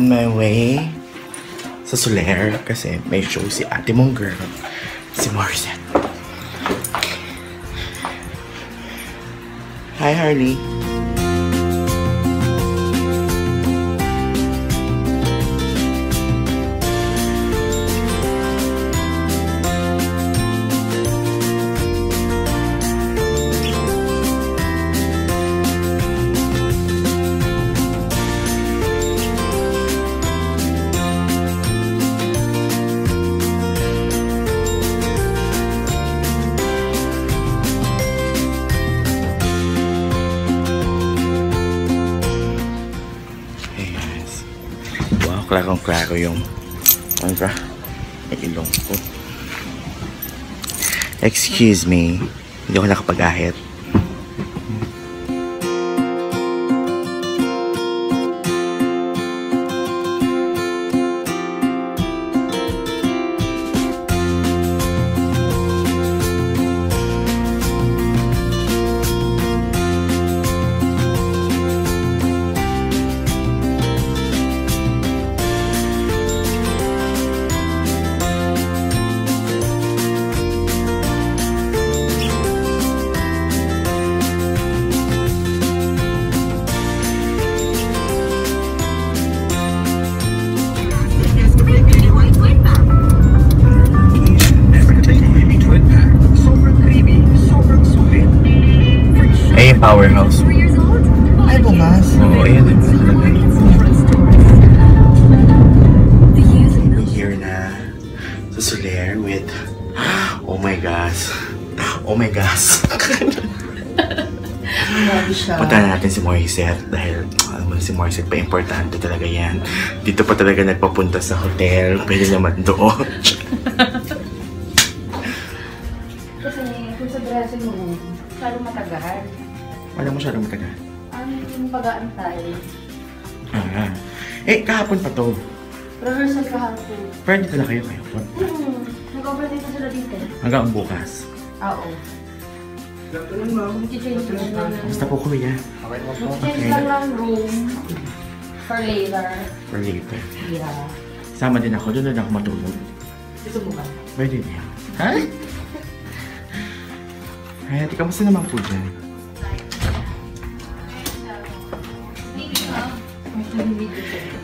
on my way sa Soler kasi may show si ate mong girl, si Morissette. Hi, Harley. Klarong-klaro yung ilong ko. Excuse me, hindi ako nakapag-ahit. Powerhouse. Ay, bukas. Oo, ayan. Here na sa Soler with oh my gosh. Oh my gosh. Punta na natin si Morissette dahil alam mo si Morissette pa importante talaga yan. Dito pa talaga nagpapunta sa hotel. Pwede naman doon. Kasi kung sa dressing room, masyadong matagal. Wala masyadong matagal. Ang pag-aantay. Kahapon pa to. Rehearsal kahapon. Pero dito na kayo kahapon. Nag-overnight na sila dito. Hanggang bukas. Oo. Mag-change lang. Basta po kuya. Mag-change lang ng room for later. For later. Yeah. Sama din ako. Doon na ako matulog. Gusto mo ba? Pwede niya. Ha? Ay, ati, kamusta naman po dyan?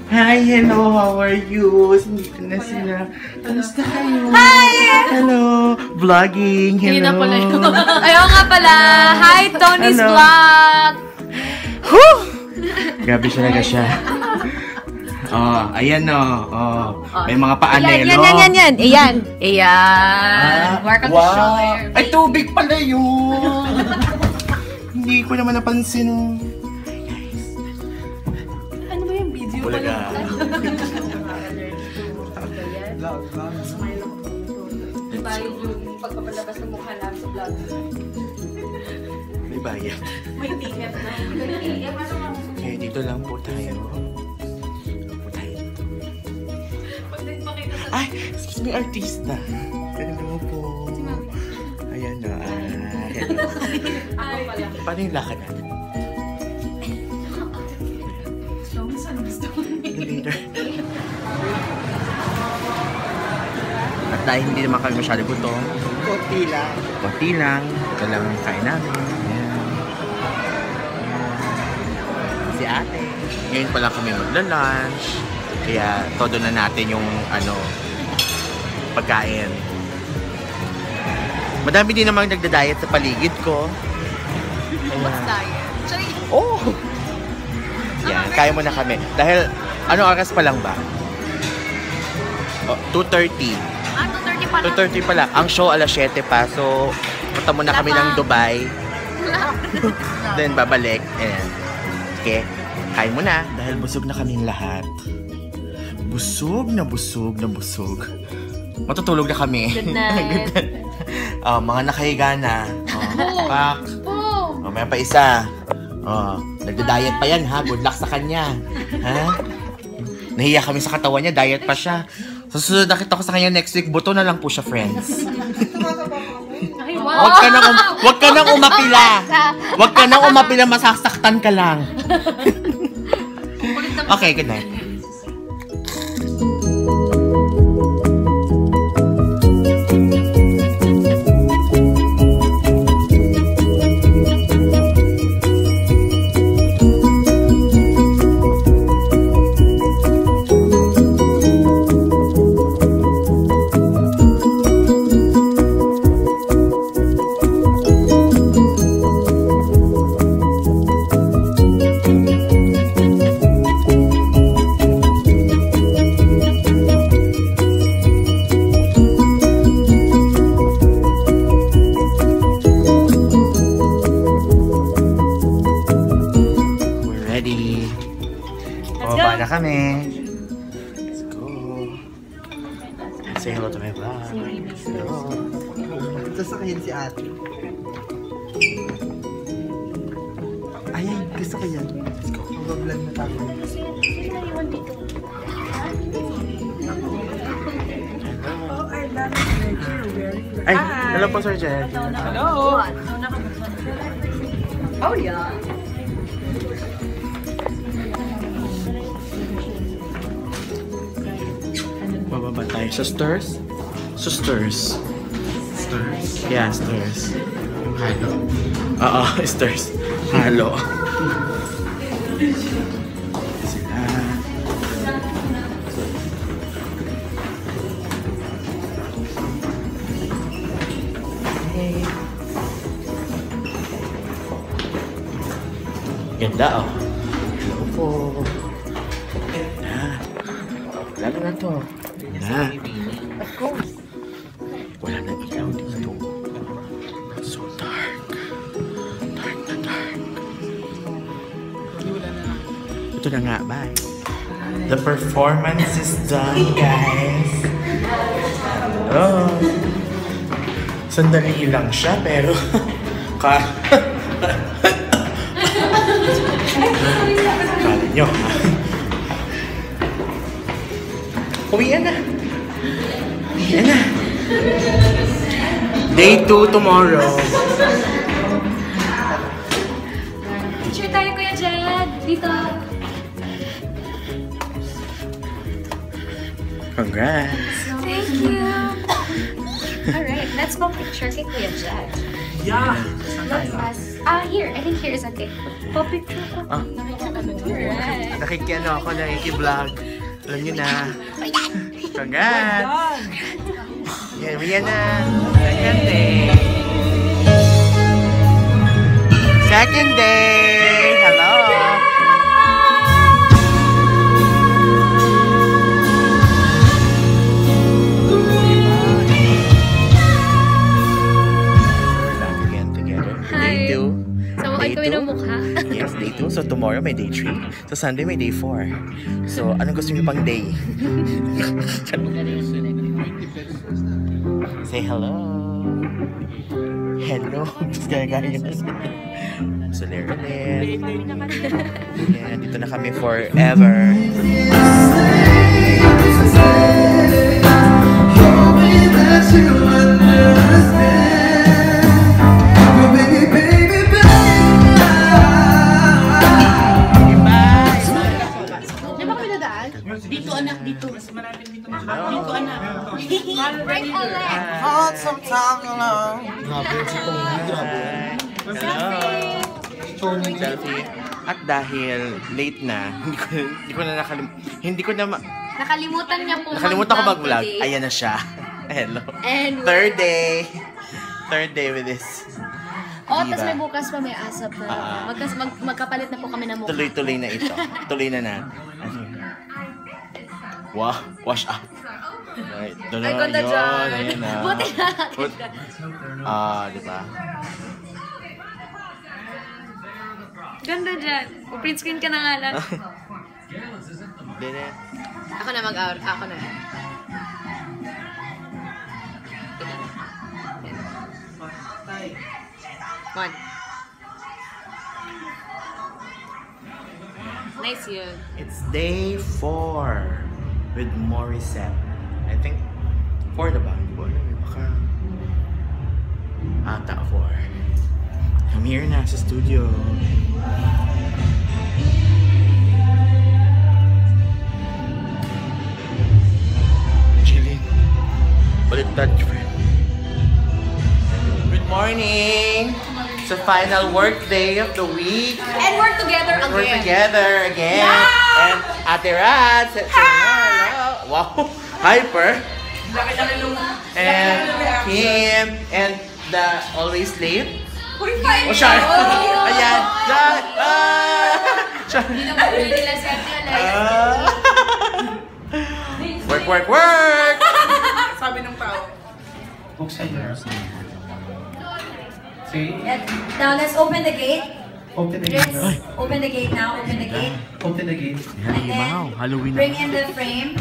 Hi, hello, how are you? Nandito na sila. Kamusta kayo? Hi! Hello, vlogging, hello. Hindi na pala yun. Ayaw nga pala. Hi, Tony's Hello. Vlog! Whew! Gabi talaga siya. Oh, ayan o. Oh. May mga paanelo. Yan. Ayan. Welcome to Soler. Ay, tubig pala yun. Hindi ko naman napansin. Ano ba yung video? Bulaga. Bayad yung pagpapalabas ng mukha namin sa vlog. May bayad. May ticket na. Okay, dito lang po tayo. Ay, excuse me, artista. Hello po. Ayan na. Hello. Ako pala. Paano yung lakad natin? Later. At dahil hindi naman kami masyado gutom, Konti lang. konti lang. Ito lang ang kain namin. Ayan. Si ate. Ngayon pa lang kami magla-lunch. Kaya todo na natin yung pagkain. Madami din namang nagda-diet sa paligid ko. What's diet? Sorry. Oh! Yan, kaya mo na kami. Dahil, ano oras pa lang ba? Oh, 2:30. 2:30 pa lang. 2:30 pa lang. Ang show alas 7 pa. So, punta muna kami ng Dubai. Then, babalik. And, okay, kain mo na. Dahil busog na kaming lahat. Busog na busog na busog. Matutulog na kami. Good night. Mga nakahiga na. Pak. May pa isa. Nagda-diet pa yan ha. Good luck sa kanya. Ha? Nahiya kami sa katawan niya. Diet pa siya. Susunod nakita ko sa kanya next week. Buto na lang po siya, friends. Ay, wow. Wag ka nang umapila. Wag ka nang umapila. Masasaktan ka lang. Okay, good night. na kami. Let's go. Say hello to my vlog. Hello. Sasakyan si ate. Ay, gusto ko yan. Let's go. Mag-vlog na tayo. Ay, hello po Sir Jed. Hello! Oh, yeah. Bababa tayo sa stairs. Sa stairs. Stars. Yeah, stairs. Halo. Oo, stairs. Halo. Sila. Hey. Ganda oh. Hello po. Ganda. Lalo na to. Ganda. Of course. Wala na ilaw dito. So dark. Dark na dark. Ito na nga, bye. The performance is done, guys. Oh. Sandali lang siya, pero... Kala nyo, ha? Uwian na. Uwian na. Day 2 tomorrow. Picture tayo, Kuya Jed. Dito. Congrats. Thank you. Alright, let's go picture kay Kuya Jed. Yeah. Here. I think here is okay. Po picture ko. Ah. Alright. Nakikiano ako, nakiki-vlog. Alam nyo na. Congrats! Yan, yan na. Second day. Second day! Hello! We're back again together. Hi. Day 2. So, ay kami ng mukha. Yes, day 2. So, tomorrow may day 3. So, Sunday may day 4. So, anong gusto niyo pang day? Say hello. Hello. Tapos gaya-gaya yun. So, there ulit. Yan, dito na kami forever. Dito anak, dito. Mas maraming dito. Dito anak. Right or left? Hot sometimes alone. Grabe, si Tony. Grabe. Hello. Tony. Selfie. At dahil late na, hindi ko na Nakalimutan niya po nakalimutan ko mag-vlog. today. Ayan na siya. Hello. And Third day. Third day with this. oh, Diba? tapos may bukas pa may asap na. Magkapalit na po kami ng mukha. Tuloy-tuloy na ito. Tuloy na natin. Ano yun? Wow, wash out. Right. Doon Ay, na ganda yun. dyan. Ayan na. Buti na. Diba? Ganda dyan. Print screen ka na nga lang. Dine. Ako na mag-out. Ako na. One. Nice yun. It's day 4 with Morissette. I think 4 na ba? Hindi ko alam. Baka ata 4. I'm here na sa studio. Chilling. Baliktad, friend. Good morning! It's the final work day of the week. And we're together again. We're together again. Yeah! And Ate Rat. Hello. Wow. Hyper. And Kim. And the always late. Oh, sorry. Ayan. Hindi naman nila set Work, work, work. Sabi ng tao. Buksan niyo. See? Now let's open the gate. Open the Let's gate. open the gate now. Open the gate. Open the gate. And then Halloween bring in the frame.